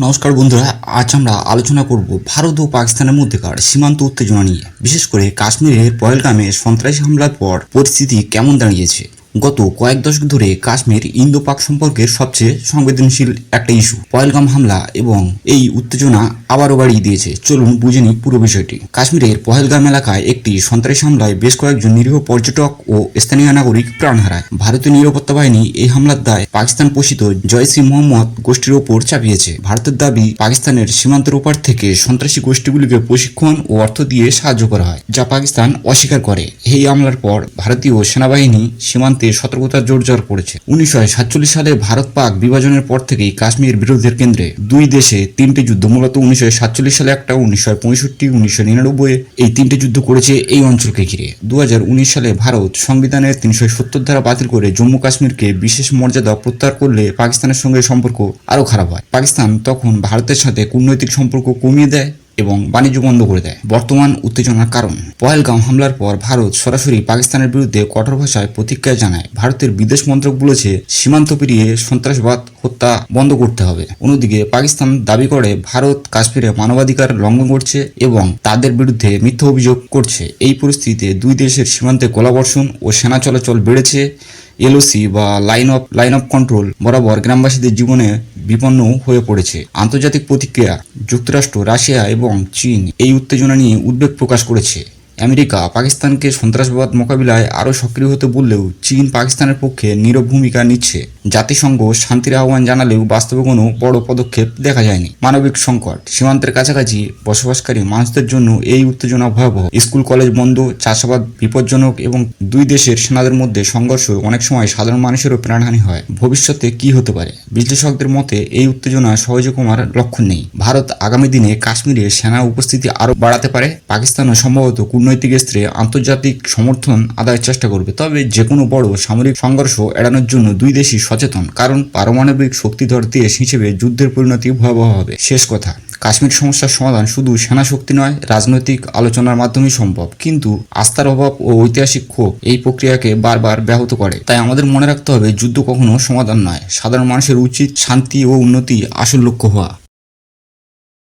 নমস্কার বন্ধুরা, আজ আমরা আলোচনা করব ভারত ও পাকিস্তানের মধ্যেকার সীমান্ত উত্তেজনা নিয়ে। বিশেষ করে কাশ্মীরের পহেলগামে সন্ত্রাসী হামলার পর পরিস্থিতি কেমন দাঁড়িয়েছে। গত কয়েক দশক ধরে কাশ্মীর ইন্দো পাক সম্পর্কের সবচেয়ে সংবেদনশীল একটা ইস্যু। পহেলগাম হামলা এবং এই উত্তেজনা আবারও বাড়িয়ে দিয়েছে। চলুন বুঝে নিই পুরো বিষয়টি। কাশ্মীরের পহেলগাম এলাকায় একটি সন্ত্রাসী হামলায় বেশ কয়েকজন নিরীহ পর্যটক ও স্থানীয় নাগরিক প্রাণ হারায়। ভারতীয় নিরাপত্তা বাহিনী এই হামলার দায় পাকিস্তান পোষিত জয়সি মোহাম্মদ গোষ্ঠীর ওপর চাপিয়েছে। ভারতের দাবি, পাকিস্তানের সীমান্তের ওপার থেকে সন্ত্রাসী গোষ্ঠীগুলিকে প্রশিক্ষণ ও অর্থ দিয়ে সাহায্য করা হয়, যা পাকিস্তান অস্বীকার করে। এই হামলার পর ভারতীয় সেনাবাহিনী সীমান্তে সতর্কতা জোরদার করেছে। 1947 সালে ভারত পাক বিভাজনের পর থেকেই কাশ্মীর বিরোধের কেন্দ্রে। দুই দেশে তিনটি যুদ্ধ, মূলত 1947 সালে একটা, 1965, 1999 এই তিনটি যুদ্ধ করেছে এই অঞ্চলকে ঘিরে। 2019 সালে ভারত সংবিধানের 370 ধারা বাতিল করে জম্মু কাশ্মীরকে বিশেষ মর্যাদা প্রত্যাহার করলে পাকিস্তানের সঙ্গে সম্পর্ক আরও খারাপ হয়। পাকিস্তান তখন ভারতের সাথে কূটনৈতিক সম্পর্ক কমিয়ে দেয় এবং বাণিজ্য বন্ধ করে দেয়। বর্তমান উত্তেজনার কারণ, পহেলগাম হামলার পর ভারত সরাসরি পাকিস্তানের বিরুদ্ধে কঠোর ভাষায় প্রতিক্রিয়া জানায়। ভারতের বিদেশ মন্ত্রক বলেছে সীমান্ত পেরিয়ে সন্ত্রাসবাদ হত্যা বন্ধ করতে হবে। অন্যদিকে পাকিস্তান দাবি করে ভারত কাশ্মীরে মানবাধিকার লঙ্ঘন করছে এবং তাদের বিরুদ্ধে মিথ্যা অভিযোগ করছে। এই পরিস্থিতিতে দুই দেশের সীমান্তে গোলাবর্ষণ ও সেনা চলাচল বেড়েছে। এলওসি বা লাইন অফ কন্ট্রোল বরাবর গ্রামবাসীদের জীবনে বিপন্ন হয়ে পড়েছে। আন্তর্জাতিক প্রতিক্রিয়া, যুক্তরাষ্ট্র, রাশিয়া এবং চীন এই উত্তেজনা নিয়ে উদ্বেগ প্রকাশ করেছে। আমেরিকা পাকিস্তানকে সন্ত্রাসবাদ মোকাবিলায় আরও সক্রিয় হতে বললেও চীন পাকিস্তানের পক্ষে নীরব ভূমিকা নিচ্ছে। জাতিসংঘ শান্তির আহ্বান জানালেও বাস্তবে কোনো বড় পদক্ষেপ দেখা যায়নি। মানবিক সংকট, সীমান্তের কাছাকাছি বসবাসকারী মানুষদের জন্য এই উত্তেজনা ভয়াবহ। স্কুল কলেজ বন্ধ, চাষাবাদ বিপজ্জনক এবং দুই দেশের সেনাদের মধ্যে সংঘর্ষ অনেক সময় সাধারণ মানুষেরও প্রাণহানি হয়। ভবিষ্যতে কি হতে পারে? বিশ্লেষকদের মতে এই উত্তেজনা সহজে কমার লক্ষণ নেই। ভারত আগামী দিনে কাশ্মীরে সেনা উপস্থিতি আরও বাড়াতে পারে। পাকিস্তানও সম্ভবত কূটনৈতিক স্তরে আন্তর্জাতিক সমর্থন আদায়ের চেষ্টা করবে। তবে যে কোনো বড় সামরিক সংঘর্ষ এড়ানোর জন্য দুই দেশই সচেতন, কারণ পারমাণবিক শক্তিধর দেশ হিসেবে যুদ্ধের পরিণতি ভয়াবহ হবে। শেষ কথা, কাশ্মীর সমস্যার সমাধান শুধু সেনা শক্তি নয়, রাজনৈতিক আলোচনার মাধ্যমেই সম্ভব। কিন্তু আস্থার অভাব ও ঐতিহাসিক ক্ষোভ এই প্রক্রিয়াকে বারবার ব্যাহত করে। তাই আমাদের মনে রাখতে হবে, যুদ্ধ কখনো সমাধান নয়। সাধারণ মানুষের উচিত শান্তি ও উন্নতি আসল লক্ষ্য হওয়া।